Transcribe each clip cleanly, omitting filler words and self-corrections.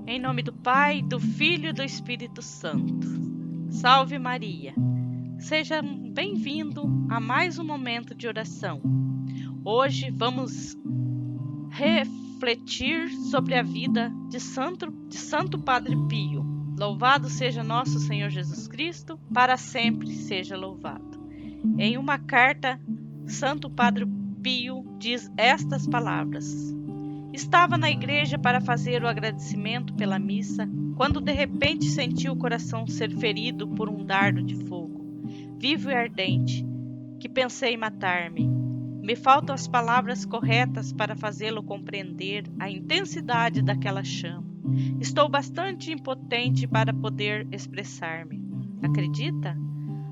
Em nome do Pai, do Filho e do Espírito Santo. Salve Maria! Seja bem-vindo a mais um momento de oração. Hoje vamos refletir sobre a vida de Santo Padre Pio. Louvado seja nosso Senhor Jesus Cristo, para sempre seja louvado. Em uma carta, Santo Padre Pio diz estas palavras: Estava na igreja para fazer o agradecimento pela missa, quando de repente senti o coração ser ferido por um dardo de fogo, vivo e ardente, que pensei matar-me. Me faltam as palavras corretas para fazê-lo compreender a intensidade daquela chama. Estou bastante impotente para poder expressar-me. Acredita?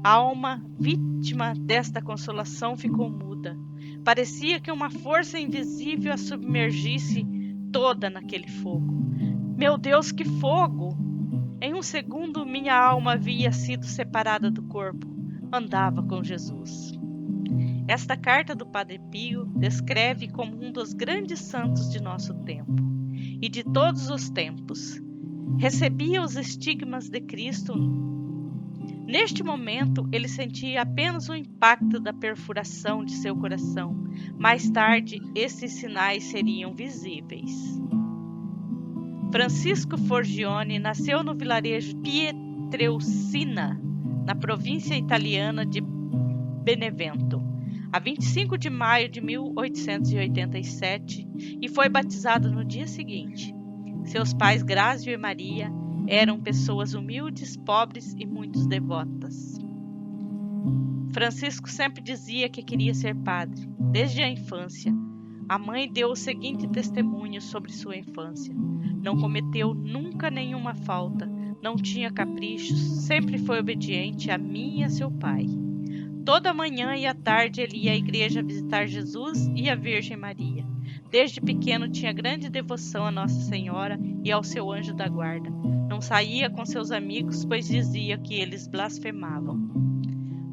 A alma vítima desta consolação ficou muda. Parecia que uma força invisível a submergisse toda naquele fogo. Meu Deus, que fogo! Em um segundo, minha alma havia sido separada do corpo. Andava com Jesus. Esta carta do Padre Pio descreve como um dos grandes santos de nosso tempo e de todos os tempos. Recebia os estigmas de Cristo. Neste momento, ele sentia apenas o impacto da perfuração de seu coração. Mais tarde, esses sinais seriam visíveis. Francisco Forgione nasceu no vilarejo Pietrelcina, na província italiana de Benevento, a 25 de maio de 1887, e foi batizado no dia seguinte. Seus pais, Grázio e Maria, eram pessoas humildes, pobres e muito devotas. Francisco sempre dizia que queria ser padre, desde a infância. A mãe deu o seguinte testemunho sobre sua infância: não cometeu nunca nenhuma falta, não tinha caprichos, sempre foi obediente a mim e a seu pai. Toda manhã e à tarde ele ia à igreja visitar Jesus e a Virgem Maria. Desde pequeno tinha grande devoção a Nossa Senhora e ao seu anjo da guarda. Não saía com seus amigos, pois dizia que eles blasfemavam.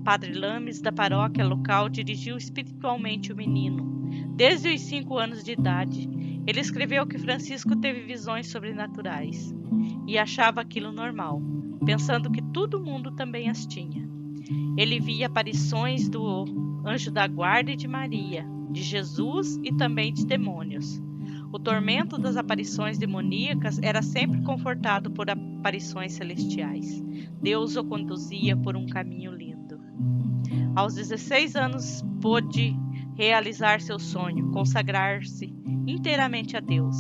Padre Lames, da paróquia local, dirigiu espiritualmente o menino. Desde os 5 anos de idade, ele escreveu que Francisco teve visões sobrenaturais e achava aquilo normal, pensando que todo mundo também as tinha. Ele via aparições do anjo da guarda e de Maria, de Jesus e também de demônios. O tormento das aparições demoníacas era sempre confortado por aparições celestiais. Deus o conduzia por um caminho lindo. Aos 16 anos pôde realizar seu sonho, consagrar-se inteiramente a Deus.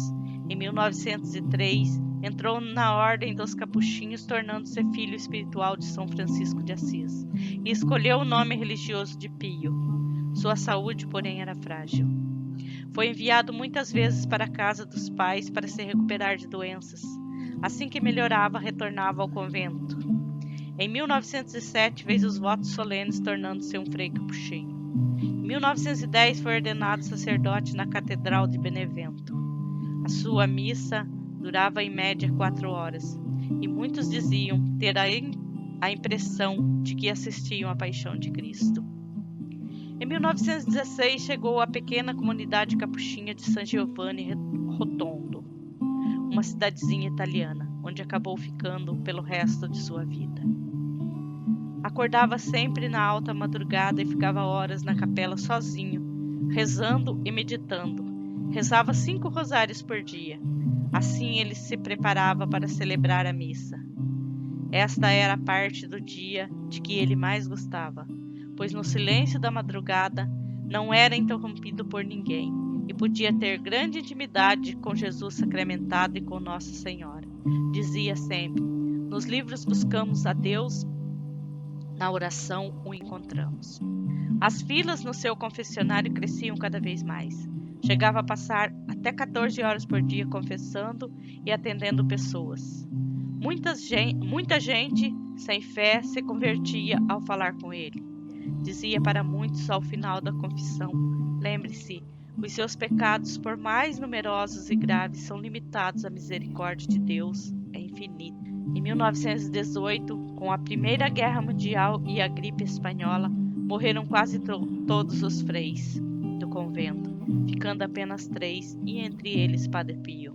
Em 1903, entrou na Ordem dos Capuchinhos, tornando-se filho espiritual de São Francisco de Assis, e escolheu o nome religioso de Pio. Sua saúde, porém, era frágil. Foi enviado muitas vezes para a casa dos pais para se recuperar de doenças. Assim que melhorava, retornava ao convento. Em 1907, fez os votos solenes, tornando-se um frei capuchinho. Em 1910, foi ordenado sacerdote na Catedral de Benevento. A sua missa durava em média 4 horas, e muitos diziam ter a impressão de que assistiam à paixão de Cristo. Em 1916, chegou à pequena comunidade capuchinha de San Giovanni Rotondo, uma cidadezinha italiana, onde acabou ficando pelo resto de sua vida. Acordava sempre na alta madrugada e ficava horas na capela sozinho, rezando e meditando. Rezava 5 rosários por dia. Assim ele se preparava para celebrar a missa. Esta era a parte do dia de que ele mais gostava, pois no silêncio da madrugada não era interrompido por ninguém e podia ter grande intimidade com Jesus sacramentado e com Nossa Senhora. Dizia sempre: nos livros buscamos a Deus, na oração o encontramos. As filas no seu confessionário cresciam cada vez mais. Chegava a passar até 14 horas por dia confessando e atendendo pessoas. Muita gente sem fé se convertia ao falar com ele. Dizia para muitos ao final da confissão: lembre-se, os seus pecados, por mais numerosos e graves, são limitados à misericórdia de Deus, é infinita. Em 1918, com a Primeira Guerra Mundial e a gripe espanhola, morreram quase todos os freis do convento, ficando apenas 3, e entre eles Padre Pio.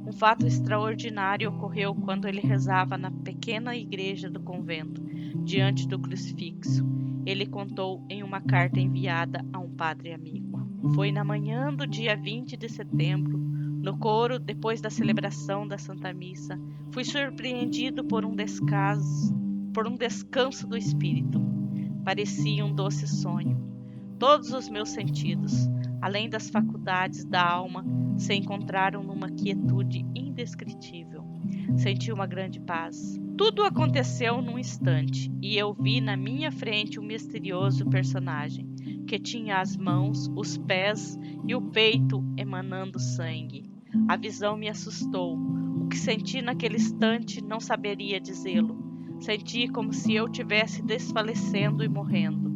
Um fato extraordinário ocorreu quando ele rezava na pequena igreja do convento, diante do crucifixo. Ele contou em uma carta enviada a um padre amigo. Foi na manhã do dia 20 de setembro, no coro, depois da celebração da Santa Missa, fui surpreendido por um descanso do espírito. Parecia um doce sonho. Todos os meus sentidos, além das faculdades da alma, se encontraram numa quietude indescritível. Senti uma grande paz. Tudo aconteceu num instante, e eu vi na minha frente um misterioso personagem, que tinha as mãos, os pés e o peito emanando sangue. A visão me assustou. O que senti naquele instante não saberia dizê-lo. Senti como se eu tivesse desfalecendo e morrendo.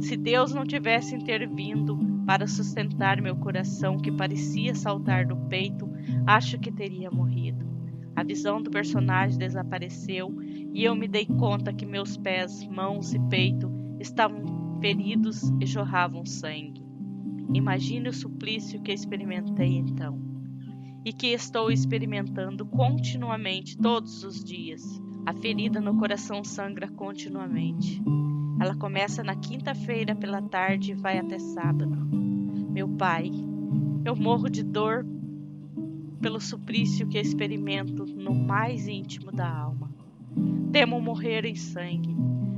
Se Deus não tivesse intervindo para sustentar meu coração, que parecia saltar do peito, acho que teria morrido. A visão do personagem desapareceu e eu me dei conta que meus pés, mãos e peito estavam feridos e jorravam sangue. Imagine o suplício que experimentei então, e que estou experimentando continuamente todos os dias. A ferida no coração sangra continuamente. Ela começa na quinta-feira pela tarde e vai até sábado. Meu Pai, eu morro de dor pelo suplício que experimento no mais íntimo da alma. Temo morrer em sangue.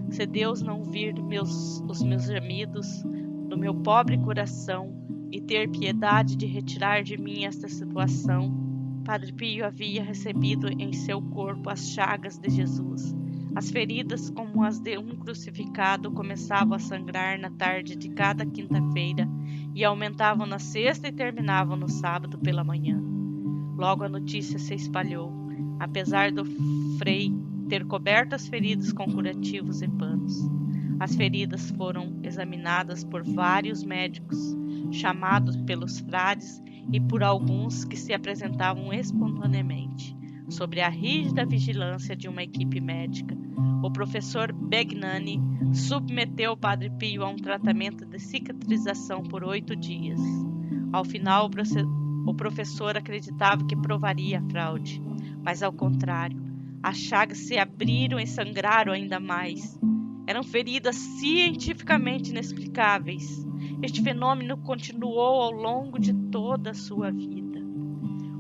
Se Deus não vir os meus gemidos do meu pobre coração e ter piedade de retirar de mim esta situação, Padre Pio havia recebido em seu corpo as chagas de Jesus. As feridas, como as de um crucificado, começavam a sangrar na tarde de cada quinta-feira e aumentavam na sexta e terminavam no sábado pela manhã. Logo a notícia se espalhou, apesar do frei ter coberto as feridas com curativos e panos. As feridas foram examinadas por vários médicos, chamados pelos frades e por alguns que se apresentavam espontaneamente. Sob a rígida vigilância de uma equipe médica, o professor Begnani submeteu o Padre Pio a um tratamento de cicatrização por 8 dias. Ao final, o professor acreditava que provaria a fraude, mas ao contrário, as chagas se abriram e sangraram ainda mais. Eram feridas cientificamente inexplicáveis. Este fenômeno continuou ao longo de toda a sua vida.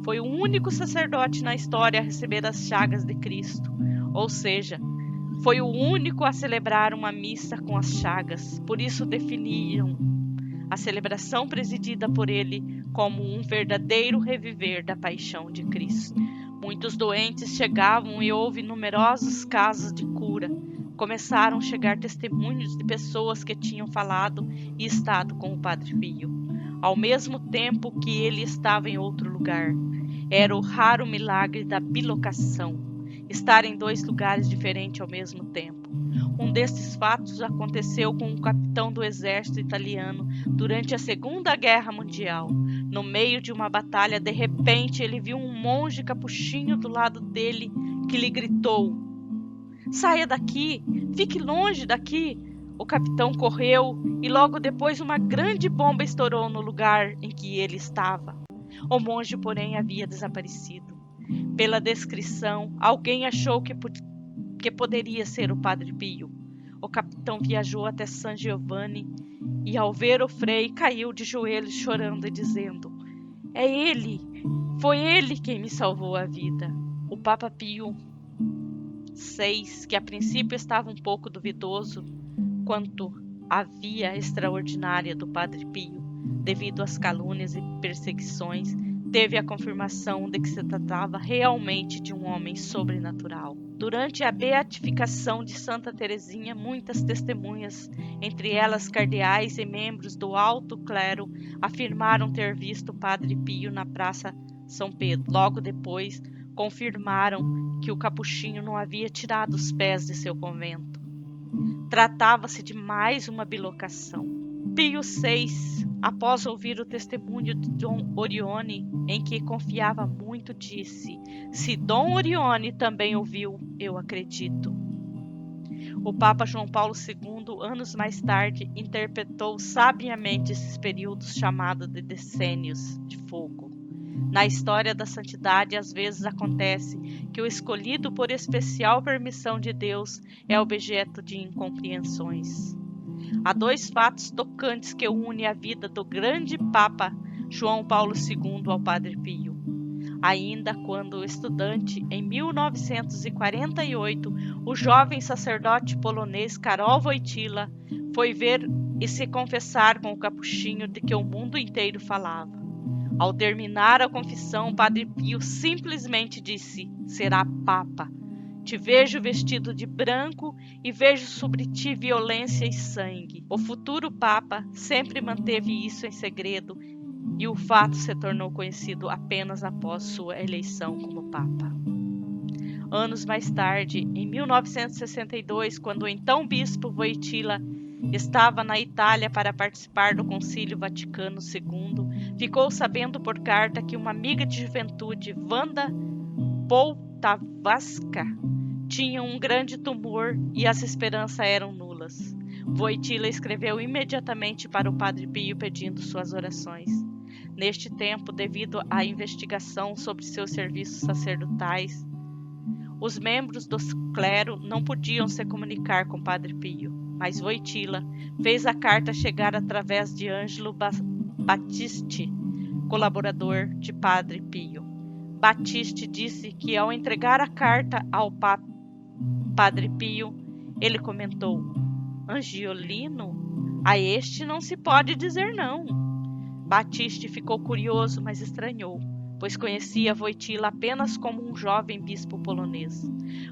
Foi o único sacerdote na história a receber as chagas de Cristo, ou seja, foi o único a celebrar uma missa com as chagas. Por isso definiram a celebração presidida por ele como um verdadeiro reviver da paixão de Cristo. Muitos doentes chegavam e houve numerosos casos de cura. Começaram a chegar testemunhos de pessoas que tinham falado e estado com o Padre Pio, ao mesmo tempo que ele estava em outro lugar. Era o raro milagre da bilocação, estar em 2 lugares diferentes ao mesmo tempo. Um destes fatos aconteceu com um capitão do exército italiano durante a Segunda Guerra Mundial. No meio de uma batalha, de repente, ele viu um monge capuchinho do lado dele que lhe gritou: "Saia daqui! Fique longe daqui!" O capitão correu e logo depois uma grande bomba estourou no lugar em que ele estava. O monge, porém, havia desaparecido. Pela descrição, alguém achou que poderia ser o Padre Pio. O capitão viajou até San Giovanni e, ao ver o frei, caiu de joelhos chorando e dizendo: "É ele! Foi ele quem me salvou a vida." O Papa Pio VI, que a princípio estava um pouco duvidoso quanto à via extraordinária do Padre Pio, devido às calúnias e perseguições, teve a confirmação de que se tratava realmente de um homem sobrenatural. Durante a beatificação de Santa Teresinha, muitas testemunhas, entre elas cardeais e membros do alto clero, afirmaram ter visto o Padre Pio na Praça São Pedro. Logo depois, confirmaram que o capuchinho não havia tirado os pés de seu convento. Tratava-se de mais uma bilocação. Pio VI, após ouvir o testemunho de Dom Orione, em que confiava muito, disse: "Se Dom Orione também ouviu, eu acredito." O Papa João Paulo II, anos mais tarde, interpretou sabiamente esses períodos chamados de decênios de fogo. Na história da santidade, às vezes acontece que o escolhido por especial permissão de Deus é objeto de incompreensões. Há dois fatos tocantes que unem a vida do grande Papa João Paulo II ao Padre Pio. Ainda quando estudante, em 1948, o jovem sacerdote polonês Karol Wojtyła foi ver e se confessar com o capuchinho de que o mundo inteiro falava. Ao terminar a confissão, o Padre Pio simplesmente disse: "Será Papa. Te vejo vestido de branco e vejo sobre ti violência e sangue." O futuro Papa sempre manteve isso em segredo e o fato se tornou conhecido apenas após sua eleição como Papa. Anos mais tarde, em 1962, quando o então bispo Wojtyła estava na Itália para participar do Concílio Vaticano II, ficou sabendo por carta que uma amiga de juventude, Wanda Poltavska, tinha um grande tumor e as esperanças eram nulas. Wojtyła escreveu imediatamente para o Padre Pio pedindo suas orações. Neste tempo, devido à investigação sobre seus serviços sacerdotais, os membros do clero não podiam se comunicar com Padre Pio, mas Wojtyła fez a carta chegar através de Ângelo Battisti, colaborador de Padre Pio. Battisti disse que ao entregar a carta ao Padre Pio, ele comentou: "Angiolino? A este não se pode dizer não." Battisti ficou curioso, mas estranhou, pois conhecia Wojtyła apenas como um jovem bispo polonês.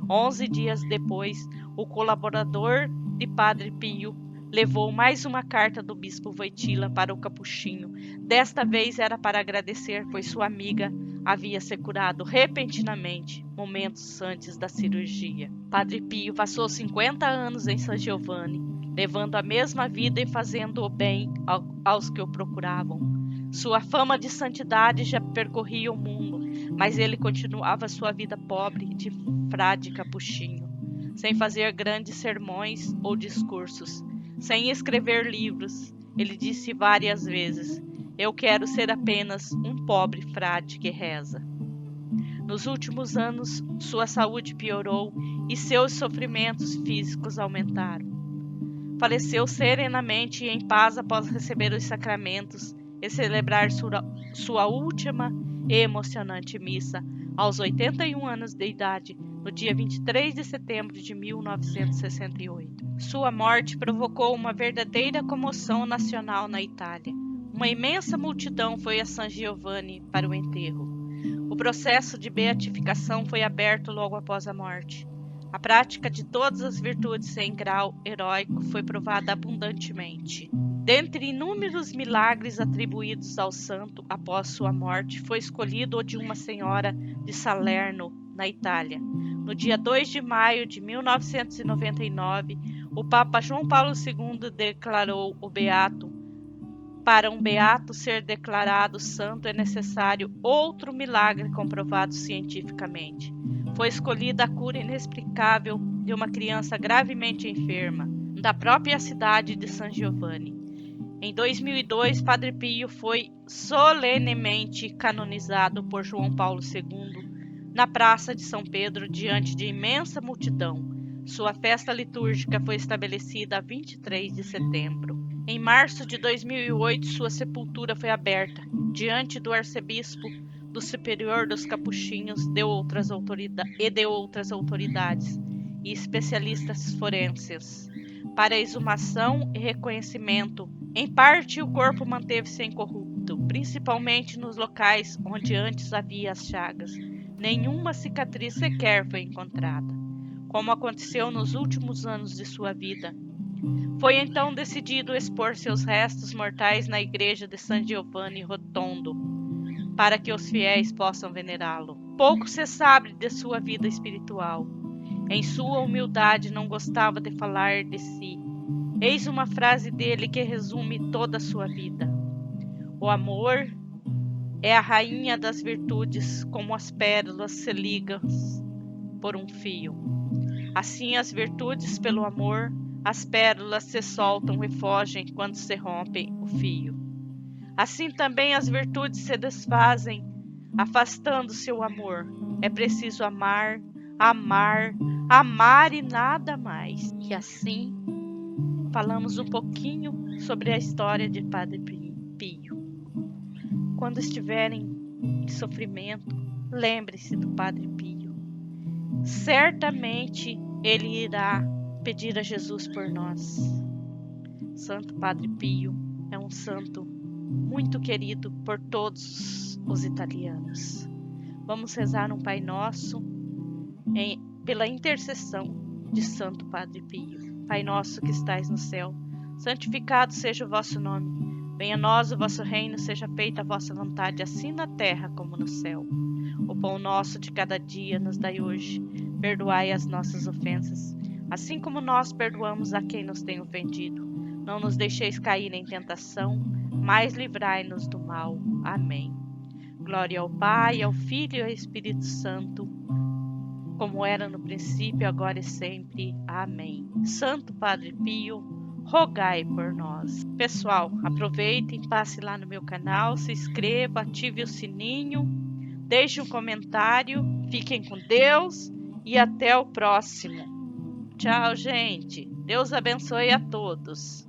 11 dias depois, o colaborador de Padre Pio levou mais uma carta do bispo Wojtyła para o capuchinho. Desta vez era para agradecer, pois sua amiga havia se curado repentinamente, momentos antes da cirurgia. Padre Pio passou 50 anos em San Giovanni, levando a mesma vida e fazendo o bem aos que o procuravam. Sua fama de santidade já percorria o mundo, mas ele continuava sua vida pobre de frade capuchinho, sem fazer grandes sermões ou discursos, sem escrever livros. Ele disse várias vezes: "Eu quero ser apenas um pobre frade que reza." Nos últimos anos, sua saúde piorou e seus sofrimentos físicos aumentaram. Faleceu serenamente e em paz após receber os sacramentos e celebrar sua última e emocionante missa aos 81 anos de idade, no dia 23 de setembro de 1968. Sua morte provocou uma verdadeira comoção nacional na Itália. Uma imensa multidão foi a San Giovanni para o enterro. O processo de beatificação foi aberto logo após a morte. A prática de todas as virtudes em grau heróico foi provada abundantemente. Dentre inúmeros milagres atribuídos ao santo após sua morte, foi escolhido o de uma senhora de Salerno, na Itália. No dia 2 de maio de 1999, o Papa João Paulo II declarou o beato. Para um beato ser declarado santo é necessário outro milagre comprovado cientificamente. Foi escolhida a cura inexplicável de uma criança gravemente enferma, da própria cidade de San Giovanni. Em 2002, Padre Pio foi solenemente canonizado por João Paulo II na Praça de São Pedro, diante de imensa multidão. Sua festa litúrgica foi estabelecida a 23 de setembro. Em março de 2008, sua sepultura foi aberta, diante do arcebispo, do superior dos capuchinhos e de outras autoridades e especialistas forenses, para exumação e reconhecimento. Em parte, o corpo manteve-se incorrupto, principalmente nos locais onde antes havia as chagas. Nenhuma cicatriz sequer foi encontrada, como aconteceu nos últimos anos de sua vida. Foi então decidido expor seus restos mortais na igreja de San Giovanni Rotondo, para que os fiéis possam venerá-lo. Pouco se sabe de sua vida espiritual. Em sua humildade, não gostava de falar de si. Eis uma frase dele que resume toda a sua vida: "O amor é a rainha das virtudes, como as pérolas se ligam por um fio. Assim as virtudes pelo amor, as pérolas se soltam e fogem quando se rompem o fio. Assim também as virtudes se desfazem afastando seu amor. É preciso amar, amar, amar e nada mais. E assim, falamos um pouquinho sobre a história de Padre Pio. Quando estiverem em sofrimento, lembre-se do Padre Pio. Certamente ele irá pedir a Jesus por nós. Santo Padre Pio é um santo muito querido por todos os italianos. Vamos rezar um Pai Nosso pela intercessão de Santo Padre Pio. Pai nosso que estais no céu, santificado seja o vosso nome. Venha a nós o vosso reino, seja feita a vossa vontade, assim na terra como no céu. O pão nosso de cada dia nos dai hoje. Perdoai as nossas ofensas, assim como nós perdoamos a quem nos tem ofendido. Não nos deixeis cair em tentação, mas livrai-nos do mal. Amém. Glória ao Pai, ao Filho e ao Espírito Santo, como era no princípio, agora e sempre. Amém. Santo Padre Pio, rogai por nós. Pessoal, aproveitem, passe lá no meu canal, se inscreva, ative o sininho, deixe um comentário, fiquem com Deus e até o próximo. Tchau, gente. Deus abençoe a todos.